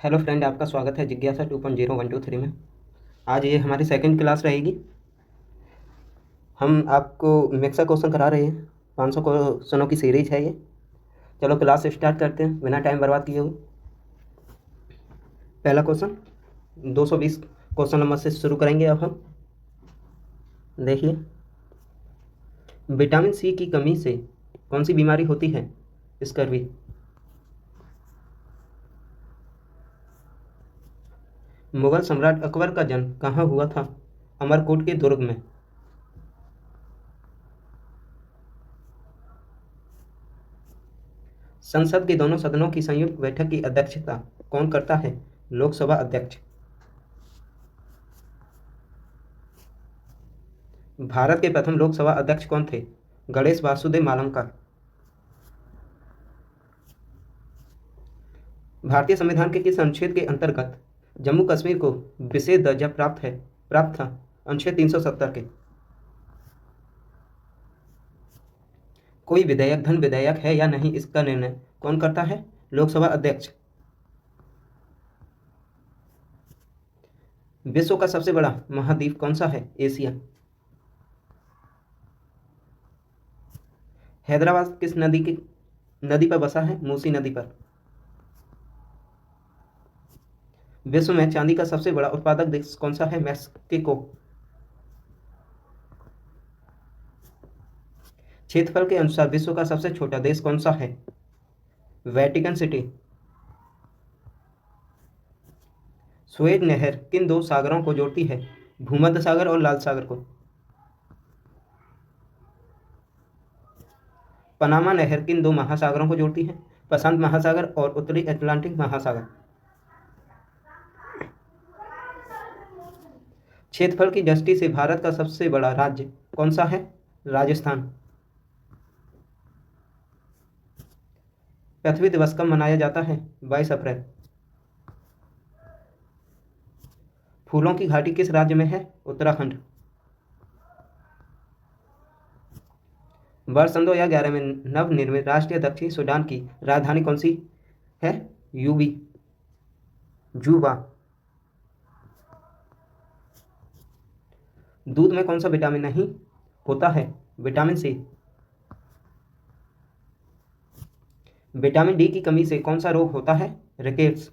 Hello friend, आपका स्वागत है जिज्ञासा 2.0 1 2 3 में। आज ये हमारी सेकंड क्लास रहेगी। हम आपको मिक्सा क्वेश्चन करा रहे हैं। 500 क्वेश्चनों की सीरीज है ये। चलो क्लास स्टार्ट करते हैं बिना टाइम बर्बाद किए हुए। पहला क्वेश्चन 220 क्वेश्चन नंबर से शुरू करेंगे। अब हम देखिए, विटामिन सी की कमी से कौन सी बीमारी होती है? स्कर्वी। मुगल सम्राट अकबर का जन्म कहाँ हुआ था? अमरकोट के दुर्ग में। संसद के दोनों सदनों की संयुक्त बैठक की अध्यक्षता कौन करता है? लोकसभा अध्यक्ष। भारत के प्रथम लोकसभा अध्यक्ष कौन थे? गणेश वासुदेव मालवकर। भारतीय संविधान के किस अनुच्छेद के अंतर्गत जम्मू कश्मीर को विशेष दर्जा प्राप्त था? अनुच्छेद 370 के। कोई विधेयक धन विधेयक है या नहीं, इसका निर्णय कौन करता है? लोकसभा अध्यक्ष। विश्व का सबसे बड़ा महाद्वीप कौन सा है? एशिया। हैदराबाद किस नदी पर बसा है? मूसी नदी पर। विश्व में चांदी का सबसे बड़ा उत्पादक देश कौन सा है? मैक्सिको। क्षेत्रफल के अनुसार विश्व का सबसे छोटा देश कौन सा है? Vatican city. स्वेज नहर किन दो सागरों को जोड़ती है? भूमध्य सागर और लाल सागर को। पनामा नहर किन दो महासागरों को जोड़ती है? प्रशांत महासागर और उत्तरी अटलांटिक महासागर। क्षेत्रफल की दृष्टि से भारत का सबसे बड़ा राज्य कौन सा है? राजस्थान। पृथ्वी दिवस कब मनाया जाता है? 22 अप्रैल। फूलों की घाटी किस राज्य में है? उत्तराखंड। वर्ष सन 2011 में नवनिर्मित राष्ट्रीय दक्षिण सूडान की राजधानी कौन सी है? यूबी जूबा। दूध में कौन सा विटामिन नहीं होता है? Vitamin C. विटामिन डी की कमी से कौन सा रोग होता है? रिकेट्स।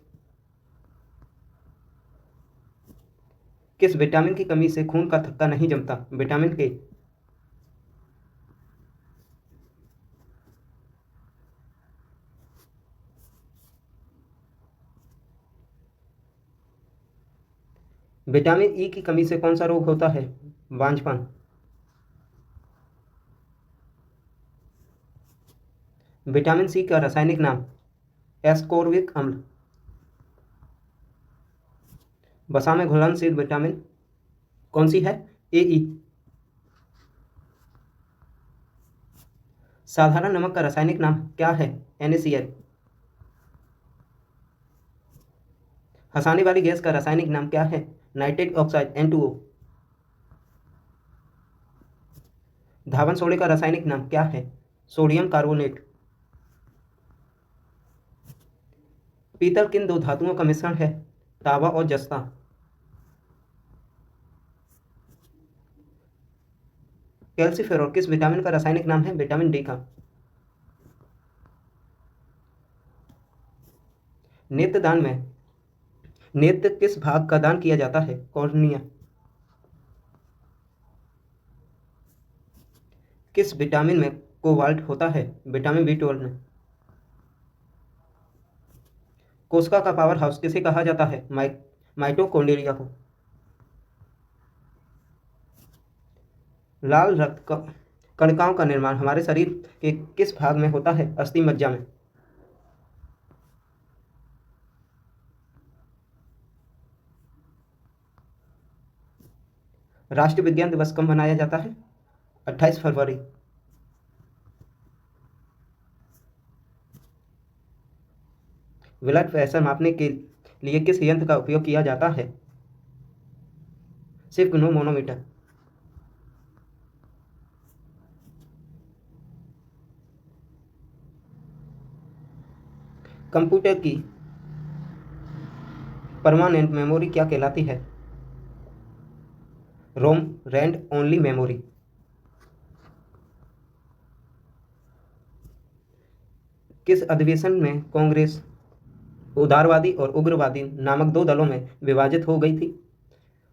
किस विटामिन की कमी से खून का थक्का नहीं जमता? विटामिन के। विटामिन ई की कमी से कौन सा रोग होता है? बांझपन। विटामिन सी का रासायनिक नाम? एस्कोर्बिक अम्ल। वसा में घुलनशील विटामिन कौन सी है? ए ई। साधारण नमक का रासायनिक नाम क्या है? NaCl। हंसाने वाली गैस का रासायनिक नाम क्या है? Nitric oxide N2O। धावन सोडे का रासायनिक नाम क्या है? Sodium carbonate. पीतल किन दो धातुओं का मिश्रण है? तांबा और जस्ता। कैल्सीफेरॉल किस विटामिन का रासायनिक नाम है? विटामिन डी का। नेत्र दान में नेत्र किस भाग का दान किया जाता है? कॉर्निया। किस विटामिन में कोबाल्ट होता है? विटामिन B12 में। कोशिका का पावर हाउस किसे कहा जाता है? माइटोकॉन्ड्रिया को। लाल कणिकाओं का निर्माण हमारे शरीर के किस भाग में होता है? अस्थि मज्जा में। राष्ट्रीय विज्ञान दिवस कब मनाया जाता है? 28 फरवरी। ब्लड प्रेशर मापने के लिए किस यंत्र का उपयोग किया जाता है? सिर्फ मोनोमीटर। कंप्यूटर की परमानेंट मेमोरी क्या कहलाती है? रोम रैंड ओनली मेमोरी। किस अधिवेशन में कांग्रेस उदारवादी और उग्रवादी नामक दो दलों में विभाजित हो गई थी?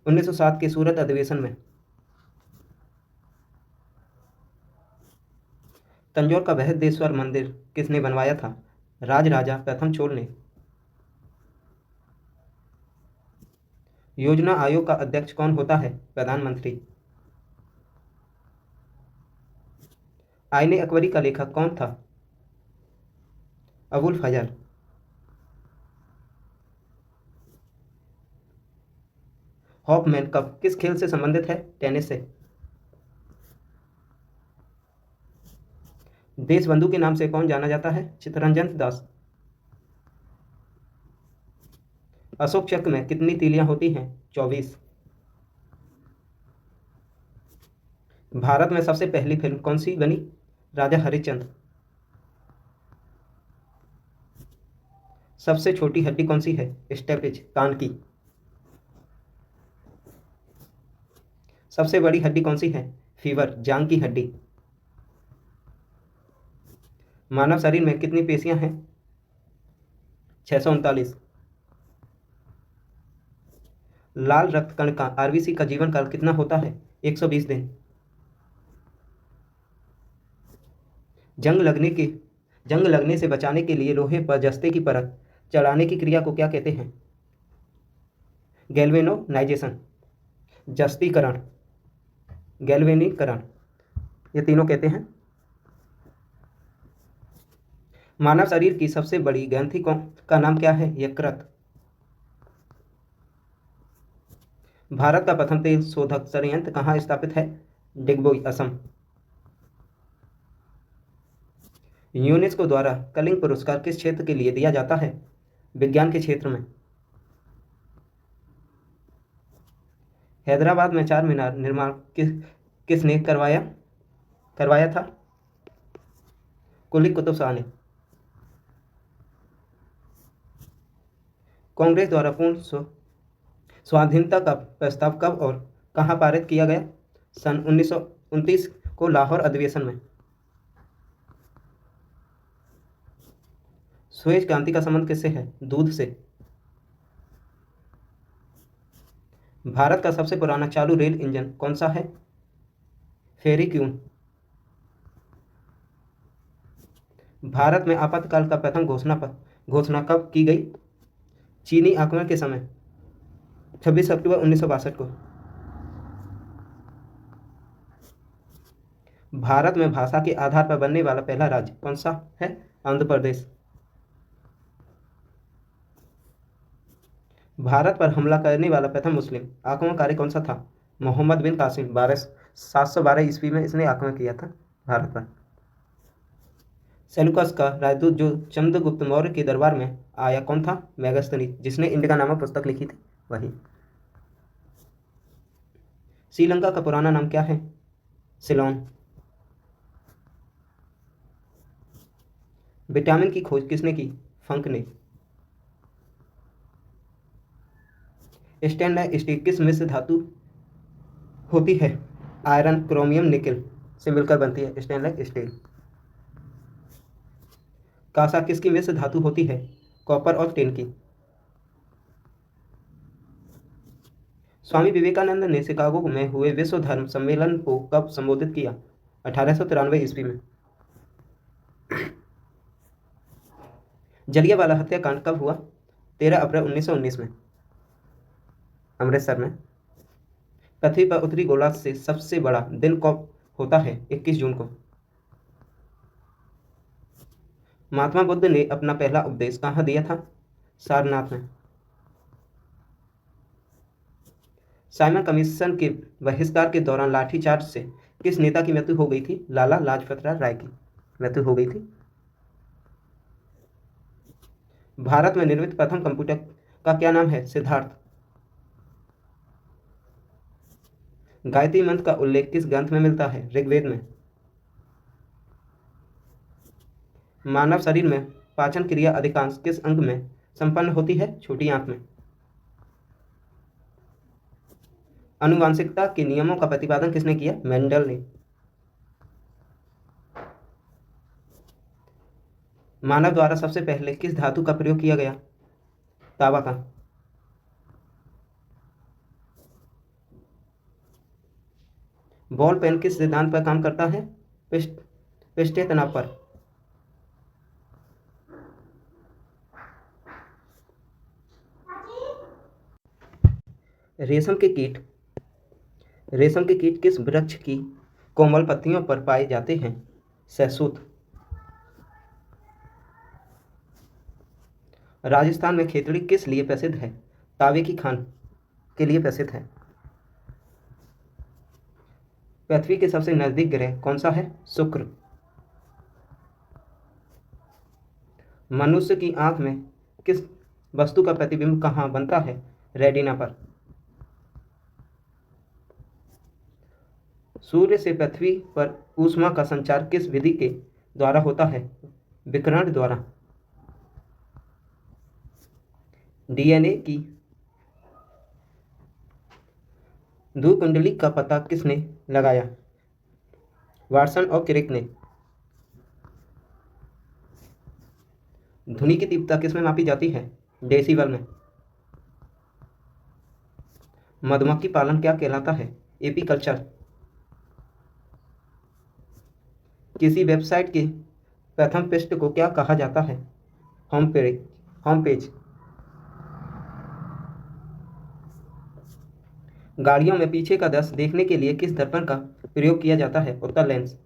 1907 के सूरत अधिवेशन में। तंजौर का बृहदेश्वर मंदिर किसने बनवाया था? राजराजा प्रथम चोल ने। योजना आयोग का अध्यक्ष कौन होता है? प्रधानमंत्री। आईने अकबरी का लेखक कौन था? अबुल फजल। हॉफमैन कप किस खेल से संबंधित है? टेनिस से। देशबंधु के नाम से कौन जाना जाता है? चित्तरंजन दास। अशोक चक्र में कितनी तीलियां होती हैं? 24। भारत में सबसे पहली फिल्म कौन सी बनी? राजा हरिश्चंद्र। सबसे छोटी हड्डी कौन सी है? स्टेपिज कान की। सबसे बड़ी हड्डी कौन सी है? फीवर जांग की हड्डी। मानव शरीर में कितनी पेशियां हैं? 639। लाल रक्त कण का आरबीसी का जीवन काल कितना होता है? 120 दिन। जंग लगने से बचाने के लिए लोहे पर जस्ते की परत चढ़ाने की क्रिया को क्या कहते हैं? गैल्वेनोनाइजेशन। जस्तीकरण, गैल्वेनीकरण, ये तीनों कहते हैं। मानव शरीर की सबसे बड़ी ग्रंथि का नाम क्या है? यकृत। भारत का प्रथम तेल शोधक संयंत्र कहाँ स्थापित है? डिगबोई असम। यूनेस्को द्वारा कलिंग पुरस्कार किस क्षेत्र के लिए दिया जाता है? विज्ञान के क्षेत्र में। हैदराबाद में चार मीनार निर्माण किसने करवाया था? कुली कुतुब शाह ने। कांग्रेस द्वारा पूर्ण स्वाधीनता का प्रस्ताव कब और कहां पारित किया गया? सन 1929 को लाहौर अधिवेशन में। सुएज क्रांति का संबंध किससे है? दूध से। भारत का सबसे पुराना चालू रेल इंजन कौन सा है? फेरी क्यून। भारत में आपातकाल का प्रथम घोषणा कब की गई? चीनी आक्रमण के समय 26 अक्टूबर 1962 को। भारत में भाषा के आधार पर बनने वाला पहला राज्य कौन सा है? आंध्र प्रदेश। भारत पर हमला करने वाला प्रथम मुस्लिम आक्रमणकारी कौन सा था? मोहम्मद बिन कासिम। 712 ईस्वी में इसने आक्रमण किया था भारत पर। सेल्यूकस का राजदूत जो चंद्रगुप्त मौर्य के दरबार में आया कौन था? मेगास्थनीज, जिसने इंडिका नामक पुस्तक लिखी थी वही। श्रीलंका का पुराना नाम क्या है? सिलोन। विटामिन की खोज किसने की? फंक ने। स्टेनलेस स्टील किस मिश्र धातु होती है? आयरन क्रोमियम निकेल से मिलकर बनती है स्टेनलेस स्टील। कांसा किसकी मिश्र धातु होती है? कॉपर और टिन की। स्वामी विवेकानंद ने शिकागो में हुए विश्व धर्म सम्मेलन को कब संबोधित किया? 1893 ईस्वी में। जलियांवाला हत्याकांड कब हुआ? 13 अप्रैल 1919 में, अमृतसर में। पृथ्वी पर उत्तरी गोलार्ध से सबसे बड़ा दिन कब होता है? 21 जून को। महात्मा बुद्ध ने अपना पहला उपदेश कहाँ दिया था? सारनाथ में। साइमन कमीशन के बहिष्कार के दौरान लाठीचार्ज से किस नेता की मृत्यु हो गई थी? लाला लाजपत राय की मृत्यु हो गई थी। भारत में निर्मित प्रथम कंप्यूटर का क्या नाम है? सिद्धार्थ। गायत्री मंत्र का उल्लेख किस ग्रंथ में मिलता है? ऋग्वेद में। मानव शरीर में पाचन क्रिया अधिकांश किस अंग में संपन्न होती है? छोटी आंत में। आनुवांशिकता के नियमों का प्रतिपादन किसने किया? मेंडल ने। मानव द्वारा सबसे पहले किस धातु का प्रयोग किया गया? तांबा का। बॉल पेन किस सिद्धांत पर काम करता है? पृष्ठीय तनाव पर। रेशम के कीट किस वृक्ष की कोमल पत्तियों पर पाए जाते हैं? सहसूत। राजस्थान में खेतड़ी किस लिए प्रसिद्ध है? तांबे की खान के लिए प्रसिद्ध है। पृथ्वी के सबसे नजदीक ग्रह कौन सा है? शुक्र। मनुष्य की आंख में किस वस्तु का प्रतिबिंब कहाँ बनता है? रेटिना पर। सूर्य से पृथ्वी पर ऊष्मा का संचार किस विधि के द्वारा होता है? विकिरण द्वारा। डीएनए की ध्रुव कुंडली का पता किसने लगाया? वाटसन और क्रिक ने। ध्वनि की तीव्रता किसमें मापी जाती है? डेसिबल में। मधुमक्खी पालन क्या कहलाता है? एपीकल्चर। किसी वेबसाइट के प्रथम पृष्ठ को क्या कहा जाता है? Home page. गाड़ियों में पीछे का दृश्य देखने के लिए किस दर्पण का प्रयोग किया जाता है? उत्तल लेंस।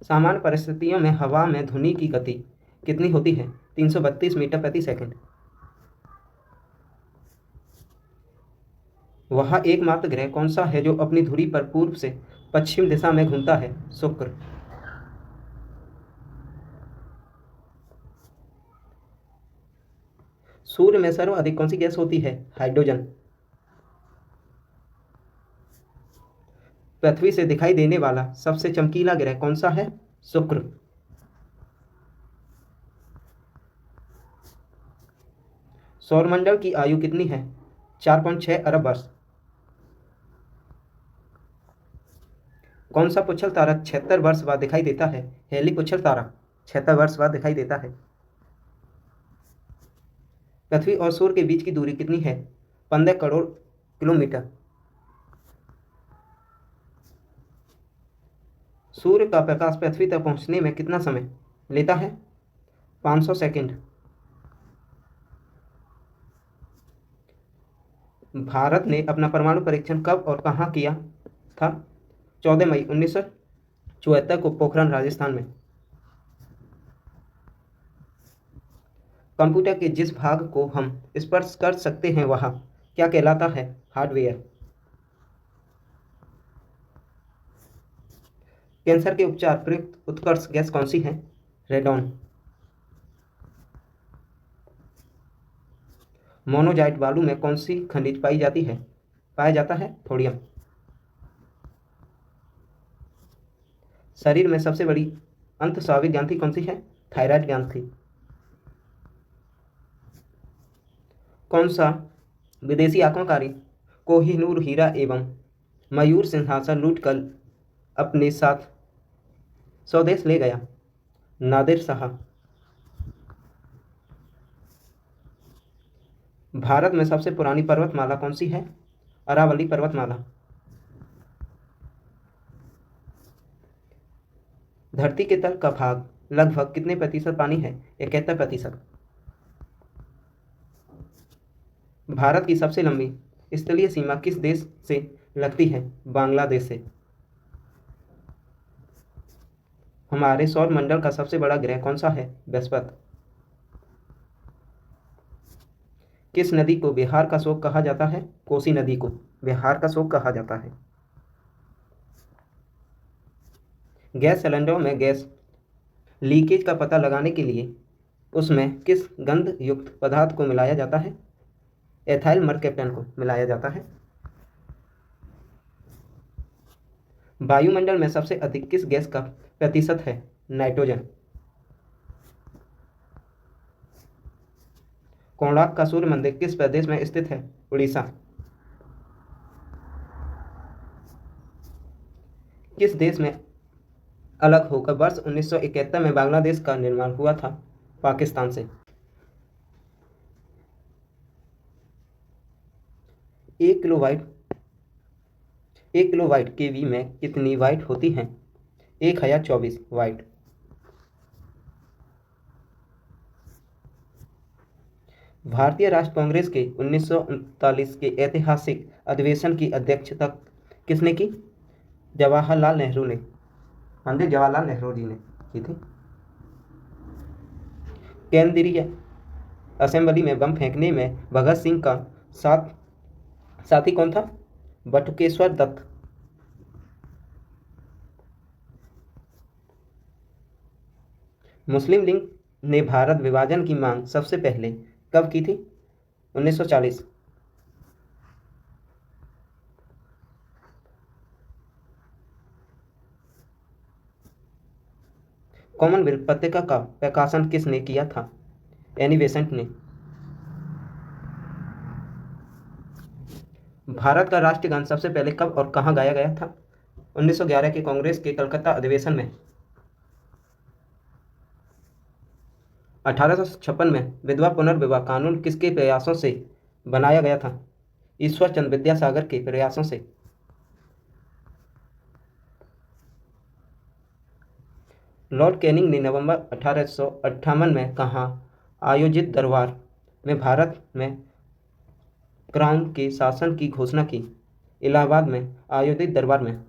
सामान्य परिस्थितियों में हवा में ध्वनि की गति कितनी होती है? 332 मीटर प्रति सेकंड। वह एकमात्र ग्रह कौन सा है जो अपनी धुरी पर पूर्व से पश्चिम दिशा में घूमता है? शुक्र। सूर्य में सर्वाधिक कौन सी गैस होती है? हाइड्रोजन। पृथ्वी से दिखाई देने वाला सबसे चमकीला ग्रह कौन सा है? शुक्र। सौरमंडल की आयु कितनी है? 4.6 अरब वर्ष। कौन सा पुच्छल तारा 76 वर्ष बाद दिखाई देता है? हेली पुच्छल तारा 76 वर्ष बाद दिखाई देता है। पृथ्वी और सूर्य के बीच की दूरी कितनी है? 15 करोड़ किलोमीटर। सूर्य का प्रकाश पृथ्वी तक पहुंचने में कितना समय लेता है? 500 सेकंड। भारत ने अपना परमाणु परीक्षण कब और कहाँ किया था? 14 मई 1974 को पोखरण राजस्थान में। कंप्यूटर के जिस भाग को हम स्पर्श कर सकते हैं वह क्या कहलाता है? हार्डवेयर। कैंसर के उपचार प्रयुक्त उत्कर्ष गैस कौन सी है? रेडॉन। मोनोजाइट बालू में कौन सी खनिज पाया जाता है? थोडियम। शरीर में सबसे बड़ी अंतस्रावी ग्रंथि कौन सी है? थायराइड ग्रंथि। कौन सा विदेशी आक्रमणकारी कोहिनूर हीरा एवं मयूर सिंहासन लूटकर अपने साथ स्वदेश ले गया? नादिर शाह। भारत में सबसे पुरानी पर्वतमाला कौन सी है? अरावली पर्वतमाला। धरती के तल का भाग लगभग कितने प्रतिशत पानी है? 71%। भारत की सबसे लंबी स्थलीय सीमा किस देश से लगती है? बांग्लादेश से। हमारे सौर मंडल का सबसे बड़ा ग्रह कौन सा है? बृहस्पति। किस नदी को बिहार का शोक कहा जाता है? कोसी नदी को बिहार का शोक कहा जाता है। गैस सिलेंडरों में गैस लीकेज का पता लगाने के लिए उसमें किस गंध युक्त पदार्थ को मिलाया जाता है? एथाइल मरकैप्टन को मिलाया जाता है। वायुमंडल में सबसे अधिक किस गैस का प्रतिशत है? नाइट्रोजन। कोणार्क का सूर्य मंदिर किस प्रदेश में स्थित है? उड़ीसा। किस देश में अलग होकर वर्ष 1971 में बांग्लादेश का निर्माण हुआ था? पाकिस्तान से। एक किलो वाइट केवी में कितनी वाइट होती हैं? 1024 वाइट। भारतीय राष्ट्र कांग्रेस के 1939 के ऐतिहासिक अधिवेशन की अध्यक्षता किसने की? जवाहरलाल नेहरू ने, पंडित जवाहरलाल नेहरू जी ने की थी। केंद्रीय असेंबली में बम फेंकने में भगत सिंह का साथी कौन था? बटुकेश्वर दत्त। मुस्लिम लीग ने भारत विभाजन की मांग सबसे पहले कब की थी? 1940। कॉमनवेल्थ पत्रिका का प्रकाशन किसने किया था? एनी बेसेंट ने। भारत का राष्ट्रीय गान सबसे पहले कब और कहाँ गाया गया था? 1911 के कांग्रेस के कलकत्ता अधिवेशन में। 1856 में विधवा पुनर्विवाह कानून किसके प्रयासों से बनाया गया था? ईश्वर चंद्र विद्यासागर के प्रयासों से। लॉर्ड कैनिंग ने नवंबर 1858 में कहाँ आयोजित दरबार में भारत में क्राउन के शासन की घोषणा की? इलाहाबाद में आयोजित दरबार में।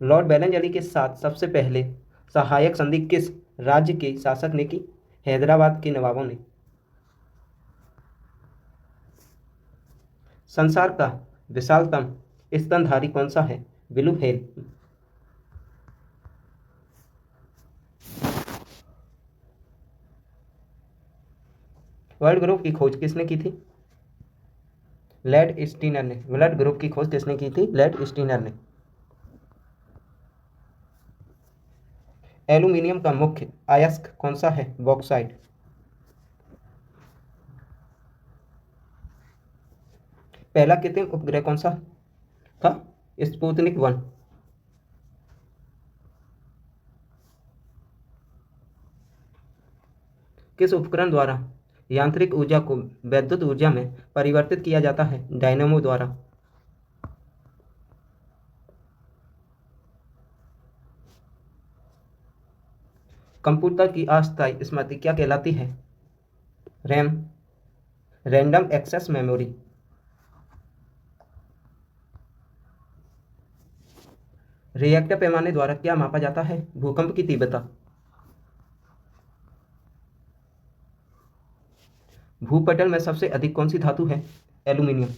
लॉर्ड बेलेंजली के साथ सबसे पहले सहायक संधि किस राज्य के शासक ने की? हैदराबाद के नवाबों ने। संसार का विशालतम स्तनधारी कौन सा है? Blue whale. वर्ल्ड ग्रुप की खोज किसने की थी? लेड स्टीनर ने। ब्लड ग्रुप की खोज किसने की थी? लेड स्टीनर ने। एल्यूमिनियम का मुख्य अयस्क कौन सा है? बॉक्साइट। पहला कृत्रिम उपग्रह कौन सा था? स्पुतनिक 1। किस उपकरण द्वारा यांत्रिक ऊर्जा को वैद्युत ऊर्जा में परिवर्तित किया जाता है? डायनेमो द्वारा। कंप्यूटर की अस्थायी स्मृति क्या कहलाती है? RAM. Random access memory. Richter पैमाने द्वारा क्या मापा जाता है? भूकंप की तीव्रता। भूपटल में सबसे अधिक कौन सी धातु है? एल्यूमिनियम।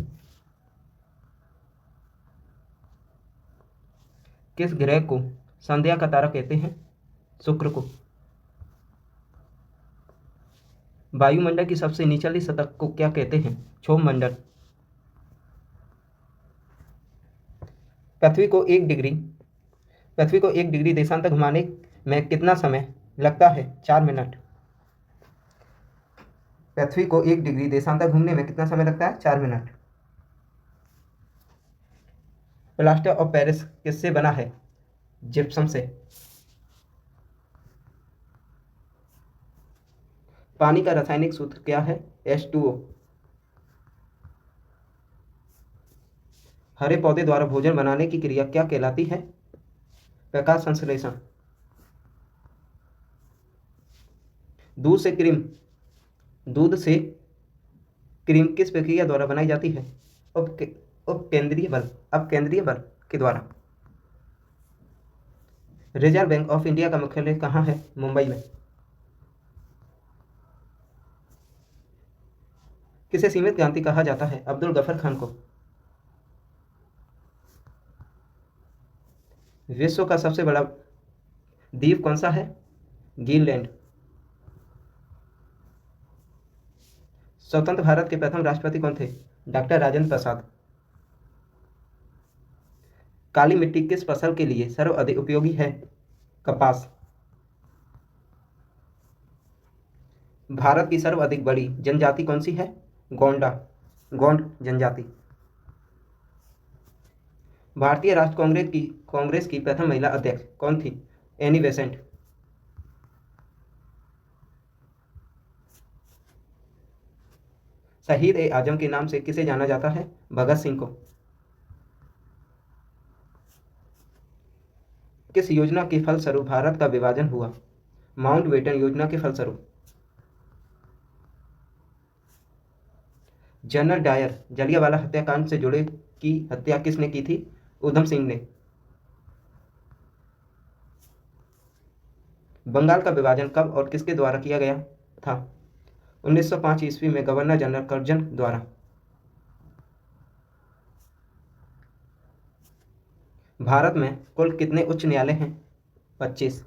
किस ग्रह को संध्या का तारा कहते हैं? शुक्र को। वायुमंडल की सबसे निचली सतह को क्या कहते हैं? क्षोभ मंडल। पृथ्वी को 1 डिग्री देशांतर घुमाने में कितना समय लगता है? 4 मिनट। पृथ्वी को 1 डिग्री देशांतर घूमने में कितना समय लगता है? 4 मिनट। प्लास्टर ऑफ पेरिस किससे बना है? जिप्सम से। पानी का रासायनिक सूत्र क्या है? H2O। हरे पौधे द्वारा भोजन बनाने की क्रिया क्या कहलाती है? प्रकाश संश्लेषण। दूध से क्रीम किस प्रक्रिया द्वारा बनाई जाती है? अपकेंद्रीय बल के द्वारा। रिजर्व बैंक ऑफ इंडिया का मुख्यालय कहाँ है? मुंबई में। किसे सीमित क्रांति कहा जाता है? अब्दुल गफर खान को। विश्व का सबसे बड़ा द्वीप कौन सा है? ग्रीनलैंड। स्वतंत्र भारत के प्रथम राष्ट्रपति कौन थे? डॉक्टर राजेंद्र प्रसाद। काली मिट्टी किस फसल के लिए सर्वाधिक उपयोगी है? कपास। भारत की सर्वाधिक बड़ी जनजाति कौन सी है? गोंडा, गोंड जनजाति। भारतीय राष्ट्र कांग्रेस की प्रथम महिला अध्यक्ष कौन थी? Annie Besant. शहीद ए आजम के नाम से किसे जाना जाता है? भगत सिंह को। किस योजना के फलस्वरूप भारत का विभाजन हुआ? माउंटबेटन योजना के फलस्वरूप। जनरल डायर जलियांवाला हत्याकांड से जुड़े की हत्या किसने की थी? उधम सिंह ने। बंगाल का विभाजन कब और किसके द्वारा किया गया था? 1905 ईस्वी में गवर्नर जनरल कर्जन द्वारा। भारत में कुल कितने उच्च न्यायालय हैं? 25।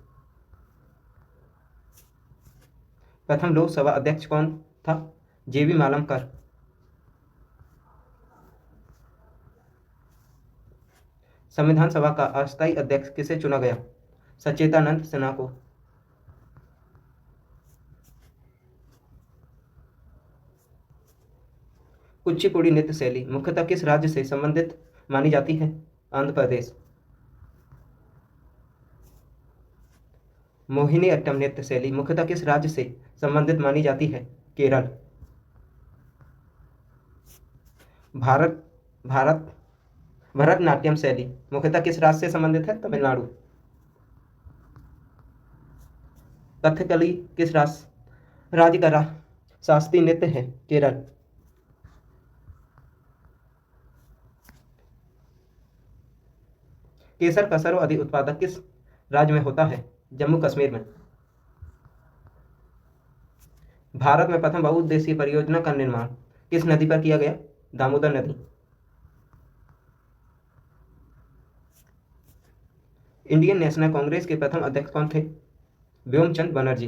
प्रथम लोकसभा अध्यक्ष कौन था? जेबी मालमकर। संविधान सभा का अस्थायी अध्यक्ष किसे चुना गया? सचेतानंद सिन्हा को। कुचिपुड़ी नृत्य शैली मुख्यतः किस राज्य से संबंधित मानी जाती है? आंध्र प्रदेश। मोहिनी अट्टम नृत्य शैली मुख्यतः किस राज्य से संबंधित मानी जाती है? केरल। भारत भारत भरतनाट्यम शैली मुख्यतः किस राज्य से संबंधित है? तमिलनाडु। कथकली किस राज्य का शास्त्रीय नृत्य है? केरल। केसर का सर्वाधिक उत्पादक किस राज्य में होता है? जम्मू कश्मीर में। भारत में प्रथम बहुउद्देशीय परियोजना का निर्माण किस नदी पर किया गया? दामोदर नदी। इंडियन नेशनल कांग्रेस के प्रथम अध्यक्ष कौन थे? व्योमचंद बनर्जी।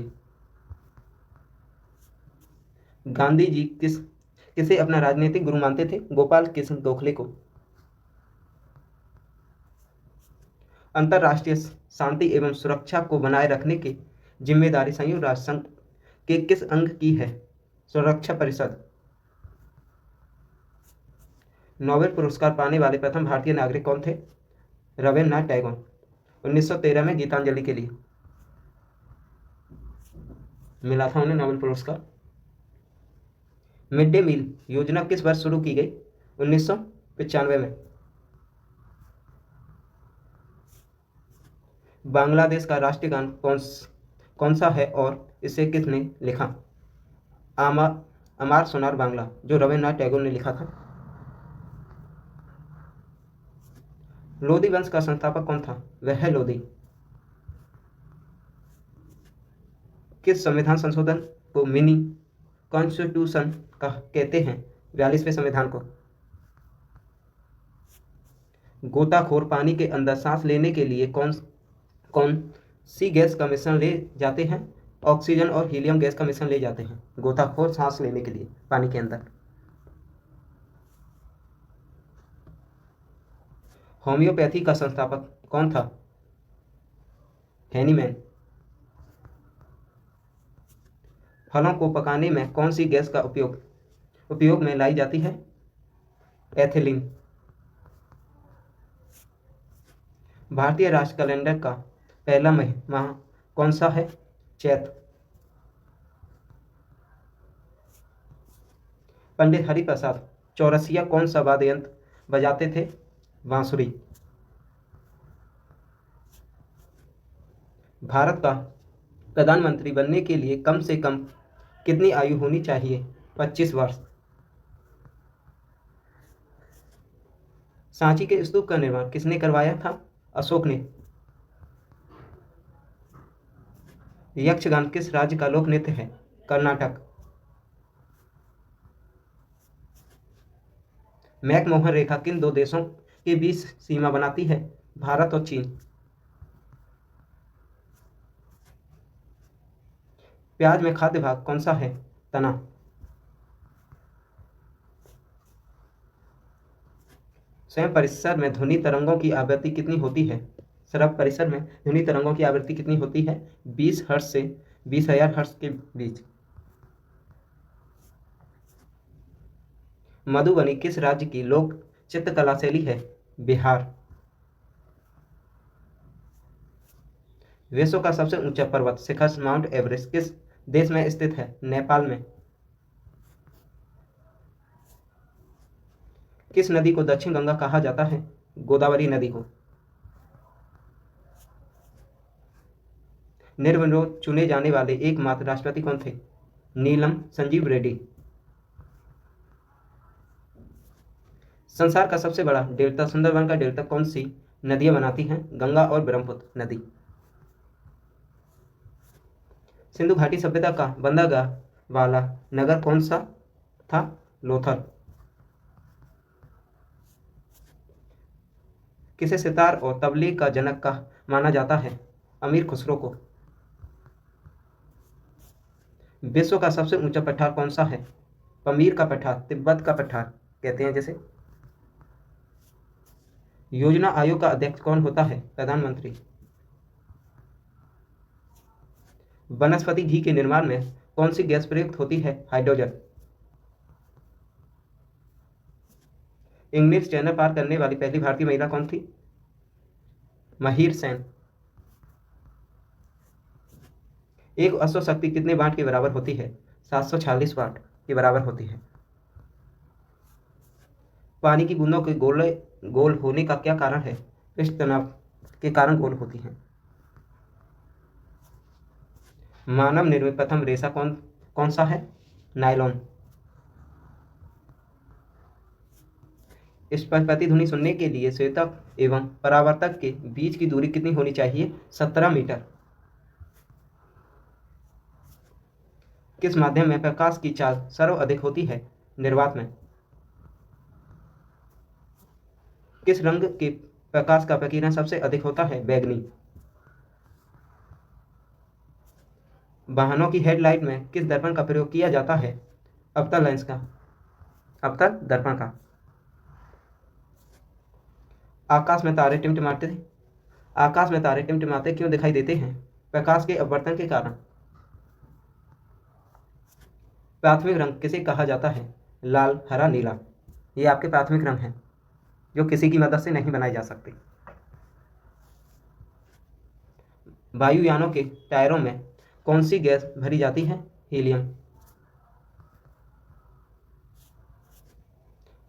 गांधी जी किसे अपना राजनीतिक गुरु मानते थे? गोपाल कृष्ण गोखले को। अंतर्राष्ट्रीय शांति एवं सुरक्षा को बनाए रखने की जिम्मेदारी संयुक्त राष्ट्र संघ के किस अंग की है? सुरक्षा परिषद। नोबेल पुरस्कार पाने वाले प्रथम भारतीय नागरिक कौन थे? रविन्द्रनाथ टैगोर। 1913 में गीतांजलि के लिए मिला था उन्हें नोबेल पुरस्कार। मिड डे मील योजना किस वर्ष शुरू की गई? 1995 में। बांग्लादेश का राष्ट्रीय गान कौन सा है और इसे किसने लिखा? अमार सोनार बांग्ला, जो रविन्द्रनाथ टैगोर ने लिखा था। लोधी वंश का संस्थापक कौन था? वह लोधी। किस संविधान संशोधन को मिनी कॉन्स्टिट्यूशन कहते हैं? 42वें संविधान को। गोताखोर पानी के अंदर सांस लेने के लिए कौन सी गैस का मिश्रण ले जाते हैं? ऑक्सीजन और हीलियम गैस का मिश्रण ले जाते हैं गोताखोर सांस लेने के लिए पानी के अंदर। होम्योपैथी का संस्थापक कौन था? हैनीमैन। फलों को पकाने में कौन सी गैस का उपयोग में लाई जाती है? एथिलीन। भारतीय राष्ट्र कैलेंडर का पहला माह कौन सा है? चैत्र। पंडित हरिप्रसाद चौरसिया कौन सा वाद्य यंत्र बजाते थे? बांसुरी। भारत का प्रधानमंत्री बनने के लिए कम से कम कितनी आयु होनी चाहिए? 25 वर्ष। सांची के स्तूप का निर्माण किसने करवाया था? अशोक ने। यक्षगान किस राज्य का लोक नृत्य है? कर्नाटक। मैकमोहन रेखा किन दो देशों के बीच सीमा बनाती है? भारत और चीन। प्याज में खाद्य भाग कौन सा है? तना। स्वयं परिसर में ध्वनि तरंगों की आवृत्ति कितनी होती है? सरब परिसर में ध्वनि तरंगों की आवृत्ति कितनी होती है? 20 हर्ट्ज से 20,000 हर्ट्ज के बीच। मधुबनी किस राज्य की लोक चित्रकला शैली है? बिहार। विश्व का सबसे ऊंचा पर्वत शिखर माउंट एवरेस्ट किस देश में स्थित है? नेपाल में। किस नदी को दक्षिण गंगा कहा जाता है? गोदावरी नदी को। निर्विरोध चुने जाने वाले एकमात्र राष्ट्रपति कौन थे? नीलम संजीव रेड्डी। संसार का सबसे बड़ा डेल्टा सुंदरबन का डेल्टा कौन सी नदियां बनाती हैं? गंगा और ब्रह्मपुत्र नदी। सिंधु घाटी सभ्यता का बंदरगाह वाला नगर कौन सा था? लोथल। किसे सितार और तबले का जनक का माना जाता है? अमीर खुसरो को। विश्व का सबसे ऊंचा पठार कौन सा है? पमीर का पठार, तिब्बत का पठार कहते हैं जैसे। योजना आयोग का अध्यक्ष कौन होता है? प्रधानमंत्री। वनस्पति घी के निर्माण में कौन सी गैस प्रयुक्त होती है? हाइड्रोजन। इंग्लिश चैनल पार करने वाली पहली भारतीय महिला कौन थी? महिर सेन। एक अश्व शक्ति कितने वाट के बराबर होती है? 746 वाट के बराबर होती है। पानी की बूंदों के गोल होने का क्या कारण है? पृष्ठ तनाव के कारण गोल होती हैं। मानव निर्मित प्रथम रेशा कौन सा है? नायलॉन। इस पर प्रतिध्वनि सुनने के लिए स्वेतक एवं परावर्तक के बीच की दूरी कितनी होनी चाहिए? 17 मीटर। किस माध्यम में प्रकाश की चाल सर्वाधिक होती है? निर्वात में। किस रंग के प्रकाश का प्रकीर्णन सबसे अधिक होता है? बैंगनी। वाहनों की हेडलाइट में किस दर्पण का प्रयोग किया जाता है? अवतल लेंस का, अवतल दर्पण का। आकाश में तारे टिमटिमाते क्यों दिखाई देते हैं? प्रकाश के अपवर्तन के कारण। प्राथमिक रंग किसे कहा जाता है? लाल, हरा, नीला। ये आपके प्राथमिक रंग हैं जो किसी की मदद से नहीं बनाए जा सकते। वायुयानों के टायरों में कौन सी गैस भरी जाती है? हीलियम।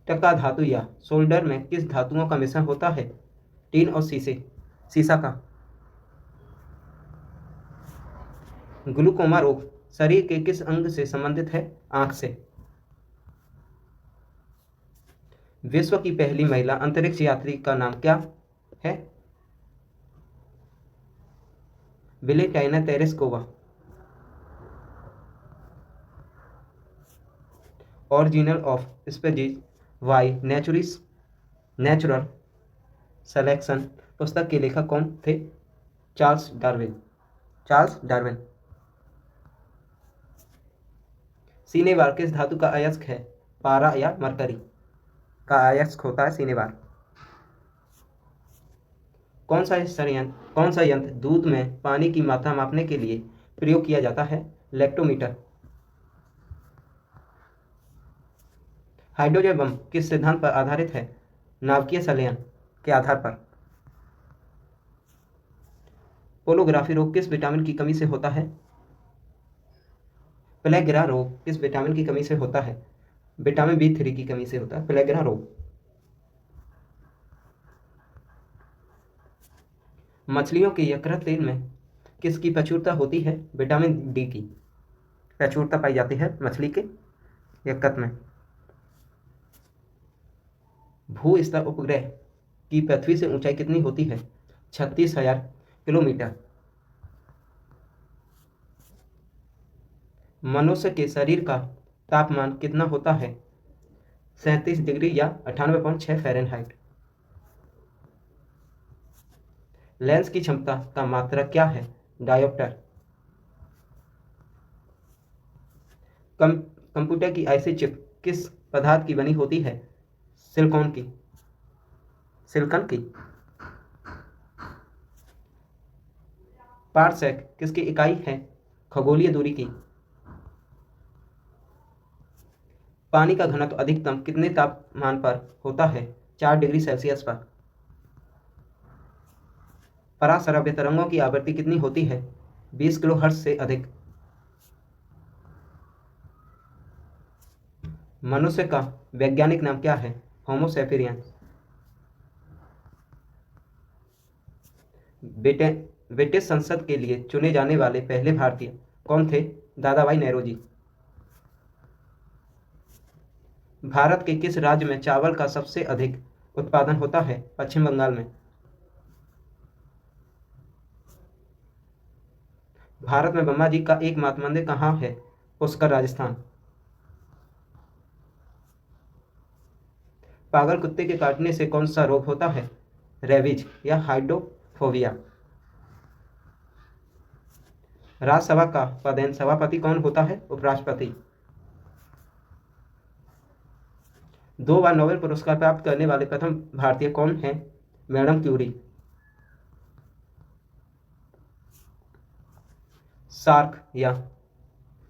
टक्का धातु या सोल्डर में किस धातुओं का मिश्रण होता है? टीन और सीसा का। ग्लूकोमा रोग शरीर के किस अंग से संबंधित है? आंख से। विश्व की पहली महिला अंतरिक्ष यात्री का नाम क्या है? Valentina Tereshkova. Original of species by natural selection पुस्तक के लेखक कौन थे? Charles Darwin. सिनेबार किस धातु का अयस्क है? पारा या मरकरी का अयस्क होता है सिनेबार। कौन सा यंत्र दूध में पानी की मात्रा मापने के लिए प्रयोग किया जाता है? लैक्टोमीटर। हाइड्रोजन बम किस सिद्धांत पर आधारित है? नाभिकीय संलयन के आधार पर। पोलोग्राफी रोग किस विटामिन की कमी से होता है? प्लेग्रा रोग किस विटामिन की कमी से होता है? विटामिन B3 की कमी से होता है प्लेग्रा रोग। मछलियों के यकृत तेल में किसकी प्रचुरता होती है? विटामिन D की प्रचुरता पाई जाती है मछली के यकृत में। भू स्तर उपग्रह की पृथ्वी से ऊंचाई कितनी होती है? 36,000 किलोमीटर। मनुष्य के शरीर का तापमान कितना होता है? 37 डिग्री या 98.6 फ़ारेनहाइट। लेंस की क्षमता का मात्रक क्या है? डायोप्टर। कंप्यूटर की आईसी चिप किस पदार्थ की बनी होती है? सिलिकॉन की। पारसेक किसकी इकाई है? खगोलीय दूरी की। पानी का घनत्व अधिकतम कितने तापमान पर होता है? 4 डिग्री सेल्सियस पर। पराश्रव्य तरंगों की आवृत्ति कितनी होती है? 20 किलोहर्ट्ज से अधिक। मनुष्य का वैज्ञानिक नाम क्या है? होमो सेपियंस। ब्रिटिश संसद के लिए चुने जाने वाले पहले भारतीय कौन थे? दादा भाई नेहरू। भारत के किस राज्य में चावल का सबसे अधिक उत्पादन होता है? पश्चिम बंगाल में। भारत में ब्रह्मा जी का एकमात्र मंदिर कहाँ है? पुष्कर, राजस्थान। पागल कुत्ते के काटने से कौन सा रोग होता है? रेबीज या हाइड्रोफोबिया। राज्यसभा का पदेन सभापति कौन होता है? उपराष्ट्रपति। 2 बार नोबेल पुरस्कार प्राप्त करने वाले प्रथम भारतीय कौन हैं? Madam Curie. सार्क या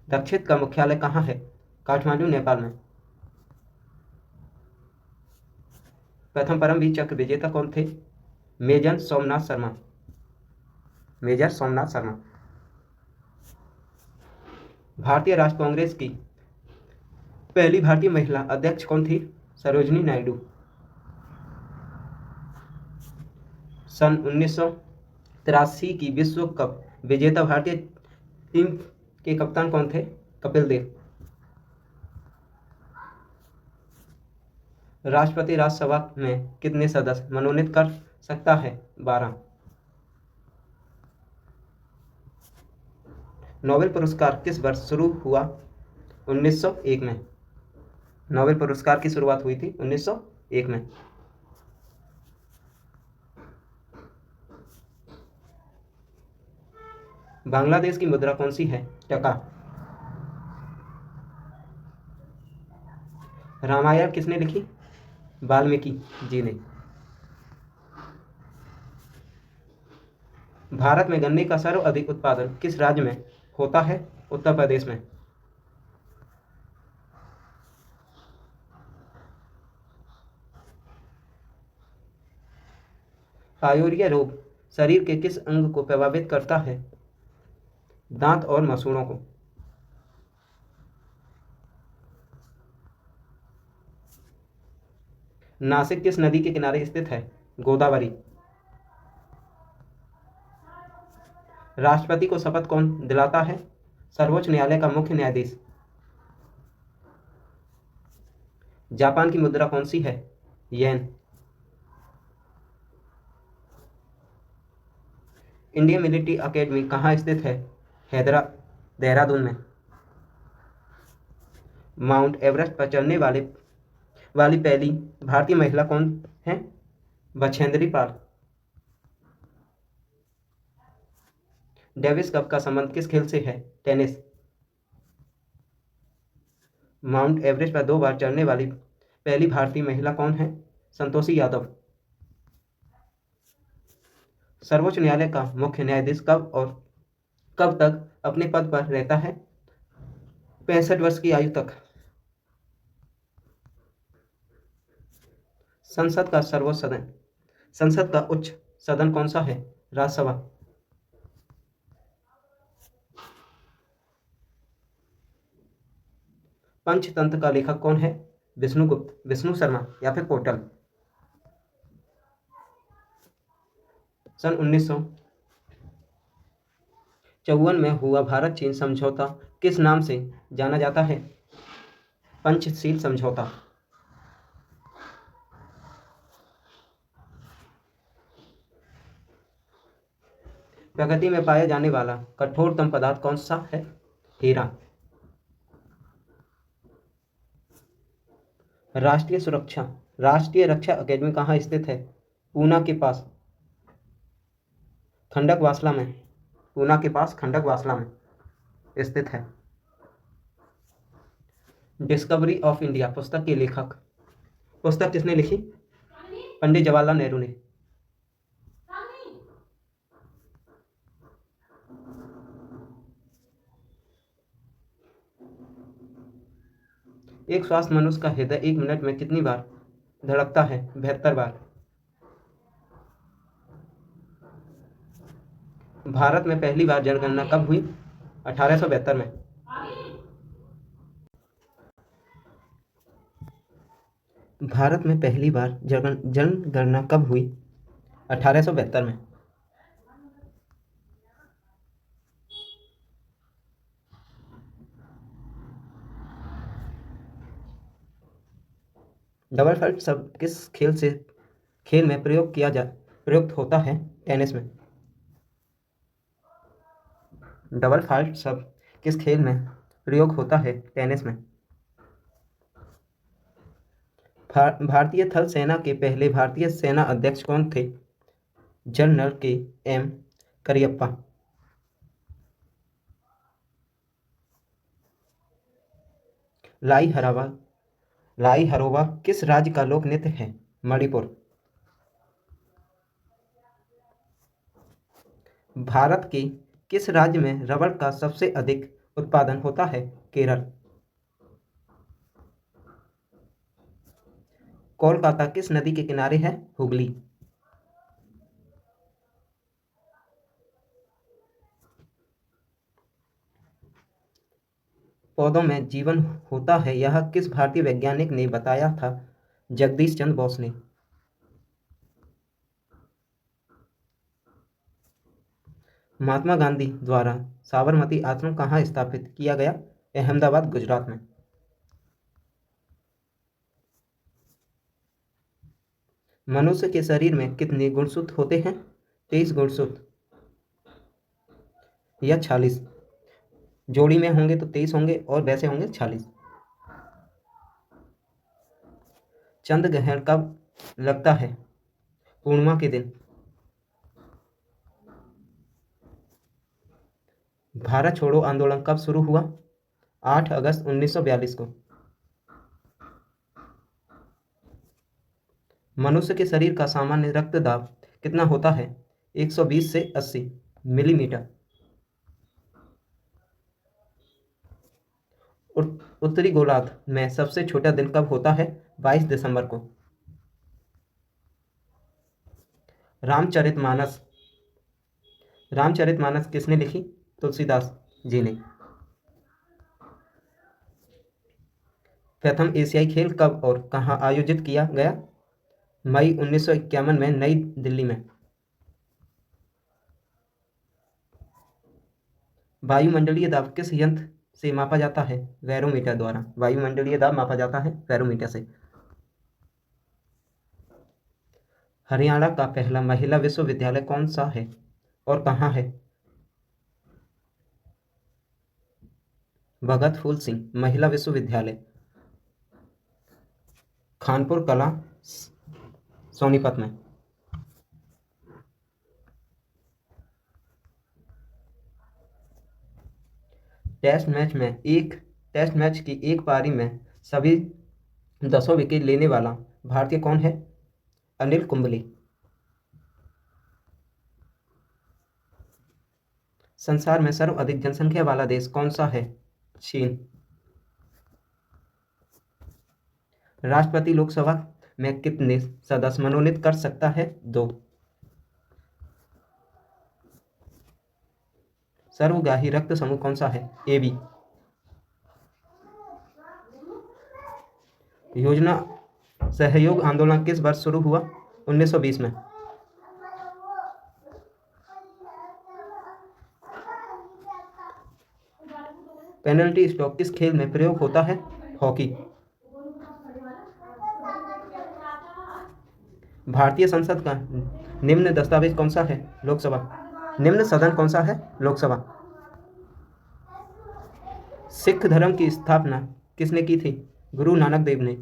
दक्षिण का मुख्यालय कहाँ है? काठमांडू, नेपाल में। प्रथम परमवीर चक्र विजेता कौन थे? मेजर सोमनाथ शर्मा। मेजर सोमनाथ शर्मा। भारतीय राष्ट्र कांग्रेस की पहली भारतीय महिला अध्यक्ष कौन थी? सरोजिनी नायडू। सन 1983 की विश्व कप विजेता भारतीय टीम के कप्तान कौन थे? कपिल देव। राष्ट्रपति राज्यसभा में कितने सदस्य मनोनीत कर सकता है? 12। नोबेल पुरस्कार किस वर्ष शुरू हुआ? 1901 में। नोबेल पुरस्कार की शुरुआत हुई थी 1901 में। बांग्लादेश की मुद्रा कौन सी है? टका। रामायण किसने लिखी? वाल्मीकि जी ने। भारत में गन्ने का सर्वाधिक उत्पादन किस राज्य में होता है? उत्तर प्रदेश में। पायोरिया रोग शरीर के किस अंग को प्रभावित करता है? दांत और मसूड़ों को। नासिक किस नदी के किनारे स्थित है? गोदावरी। राष्ट्रपति को शपथ कौन दिलाता है? सर्वोच्च न्यायालय का मुख्य न्यायाधीश। जापान की मुद्रा कौन सी है? येन। इंडियन मिलिट्री अकेडमी कहाँ स्थित है? देहरादून में। माउंट एवरेस्ट पर चढ़ने वाली पहली भारतीय महिला कौन है? बछेंद्री पाल। डेविस कप का संबंध किस खेल से है? टेनिस। माउंट एवरेस्ट पर 2 बार चढ़ने वाली पहली भारतीय महिला कौन है? संतोषी यादव। सर्वोच्च न्यायालय का मुख्य न्यायाधीश कब तक अपने पद पर रहता है? 65 वर्ष की आयु तक। संसद का उच्च सदन कौन सा है? राज्यसभा। पंचतंत्र का लेखक कौन है? विष्णुगुप्त, विष्णु शर्मा या फिर पोर्टल। सन 1954 में हुआ भारत चीन समझौता किस नाम से जाना जाता है? पंचशील समझौता। प्रकृति में पाया जाने वाला कठोरतम पदार्थ कौन सा है? हीरा। राष्ट्रीय रक्षा अकेडमी कहाँ स्थित है? पूना के पास खंडकवासला में। पूना के पास खंडकवासला में स्थित है। डिस्कवरी ऑफ इंडिया पुस्तक किसने लिखी? पंडित जवाहरलाल नेहरू ने। एक स्वस्थ मनुष्य का हृदय 1 मिनट में कितनी बार धड़कता है? 72 बार। भारत में पहली बार जनगणना कब हुई? 1872 में। भारत में पहली बार जनगणना कब हुई? 1872 में। डबल फाल्ट शब्द किस खेल में प्रयुक्त होता है? टेनिस में। डबल फाल्ट शब्द किस खेल में प्रयोग होता है? टेनिस में। भारतीय थल सेना के पहले भारतीय सेना अध्यक्ष कौन थे? General KM. करियप्पा। लाई हरोबा किस राज्य का लोक नृत्य है? मणिपुर। भारत के किस राज्य में रबड़ का सबसे अधिक उत्पादन होता है? केरल। कोलकाता किस नदी के किनारे है? हुगली। पौधों में जीवन होता है, यह किस भारतीय वैज्ञानिक ने बताया था? जगदीश चंद्र बोस ने। महात्मा गांधी द्वारा साबरमती आश्रम कहाँ स्थापित किया गया? अहमदाबाद, गुजरात में। मनुष्य के शरीर में कितने गुणसूत्र होते हैं? 23 गुणसूत्र या 46। जोड़ी में होंगे तो 23 होंगे और वैसे होंगे 46। चंद्र ग्रहण कब लगता है? पूर्णिमा के दिन। भारत छोड़ो आंदोलन कब शुरू हुआ? 8 अगस्त 1942 को। मनुष्य के शरीर का सामान्य रक्तदाब कितना होता है? 120 से 80 मिलीमीटर। उत्तरी गोलार्ध में सबसे छोटा दिन कब होता है? 22 दिसंबर को। रामचरितमानस किसने लिखी? तुलसीदास जी ने। प्रथम एशियाई खेल कब और कहाँ आयोजित किया गया? मई 1951 में नई दिल्ली में। वायुमंडलीय दाब किस यंत्र से मापा जाता है? बैरोमीटर द्वारा। वायुमंडलीय दाब मापा जाता है बैरोमीटर से। हरियाणा का पहला महिला विश्वविद्यालय कौन सा है और कहाँ है? भगत फूल सिंह महिला विश्वविद्यालय, खानपुर कला, सोनीपत में। टेस्ट मैच की एक पारी में सभी 10 विकेट लेने वाला भारतीय कौन है? अनिल कुंबले। संसार में सर्वाधिक जनसंख्या वाला देश कौन सा है? चीन। राष्ट्रपति लोकसभा में कितने सदस्य मनोनीत कर सकता है? 2। सर्वग्राही रक्त समूह कौन सा है? AB। योजना सहयोग आंदोलन किस वर्ष शुरू हुआ? 1920 में। पेनल्टी स्ट्रोक किस खेल में प्रयोग होता है? हॉकी। भारतीय संसद का निम्न दस्तावेज कौन सा है? लोकसभा। निम्न सदन कौन सा है? लोकसभा। सिख धर्म की स्थापना किसने की थी? गुरु नानक देव ने।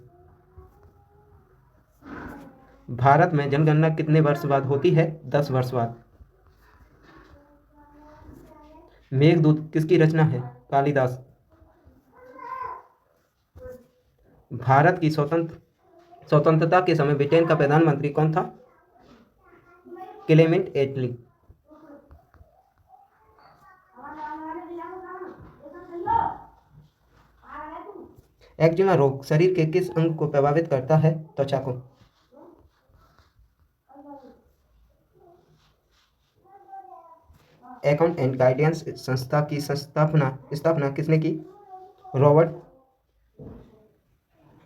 भारत में जनगणना कितने वर्ष बाद होती है? 10 वर्ष बाद। मेघदूत किसकी रचना है? कालिदास। भारत की स्वतंत्रता के समय ब्रिटेन का प्रधानमंत्री कौन था? क्लेमेंट एटली। एक्जिमा रोग शरीर के किस अंग को प्रभावित करता है? त्वचा को। अकाउंट एंड गाइडेंस संस्था की स्थापना किसने की? रॉबर्ट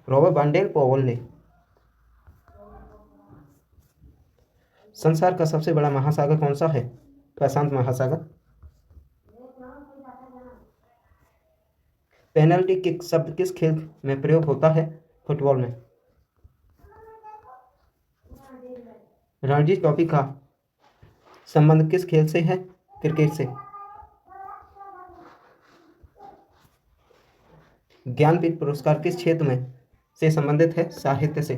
वांडेल पॉवेल ने। संसार का सबसे बड़ा महासागर कौन सा है? प्रशांत महासागर। पेनल्टी किक शब्द किस खेल में प्रयोग होता है? फुटबॉल में। रणजी ट्रॉफी का संबंध किस खेल से है? क्रिकेट से। ज्ञानपीठ पुरस्कार किस क्षेत्र में से संबंधित है? साहित्य से।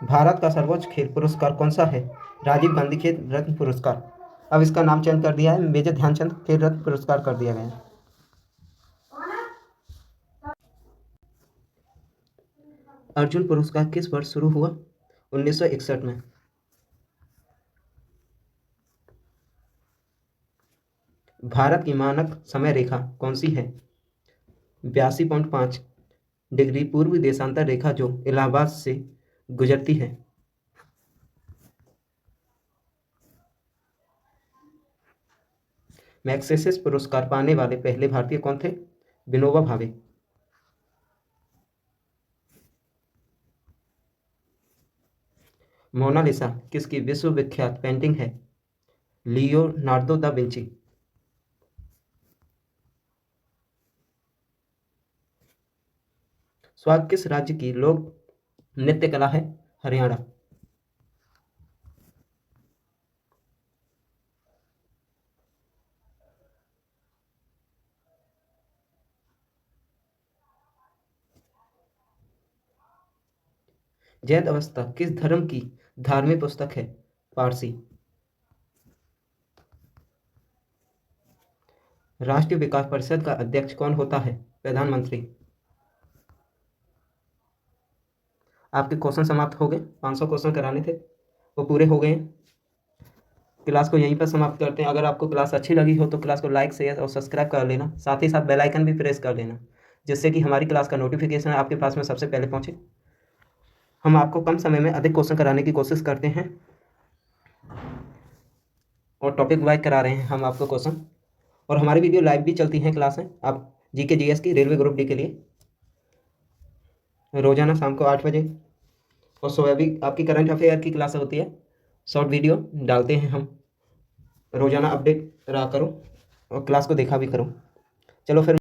भारत का सर्वोच्च खेल पुरस्कार कौन सा है? राजीव गांधी खेल रत्न पुरस्कार। अब इसका नाम चेंज कर दिया है, मेजर ध्यानचंद खेल रत्न पुरस्कार कर दिया गया है। अर्जुन पुरस्कार किस वर्ष शुरू हुआ? 1961 में। भारत की मानक समय रेखा कौन सी है? 82.5 डिग्री पूर्वी देशांतर रेखा जो इलाहाबाद से गुजरती है। मैग्सेसे पुरस्कार पाने वाले पहले भारतीय कौन थे? विनोबा भावे। मोनालिसा किसकी विश्वविख्यात पेंटिंग है? Leonardo da Vinci. स्वाग किस राज्य की लोक नृत्य कला है? हरियाणा। जैद अवस्था किस धर्म की धार्मिक पुस्तक है? पारसी। राष्ट्रीय विकास परिषद का अध्यक्ष कौन होता है? प्रधानमंत्री। आपके क्वेश्चन समाप्त हो गए। 500 क्वेश्चन कराने थे, वो पूरे हो गए हैं। क्लास को यहीं पर समाप्त करते हैं। अगर आपको क्लास अच्छी लगी हो तो क्लास को लाइक शेयर और सब्सक्राइब कर लेना, साथ ही साथ बेल आइकन भी प्रेस कर देना, जिससे कि हमारी क्लास का नोटिफिकेशन आपके पास में सबसे पहले पहुंचे। हम आपको कम समय में अधिक क्वेश्चन कराने की कोशिश करते हैं और टॉपिक वाइज करा रहे हैं हम आपको क्वेश्चन। और हमारी वीडियो लाइव भी चलती हैं क्लासें आप जीके जीएस की रेलवे ग्रुप डी के लिए, रोजाना शाम को 8 बजे। और सुबह भी आपकी करंट अफेयर की क्लास होती है, शॉर्ट वीडियो डालते हैं हम। रोजाना अपडेट रहा करो और क्लास को देखा भी करो। चलो फिर।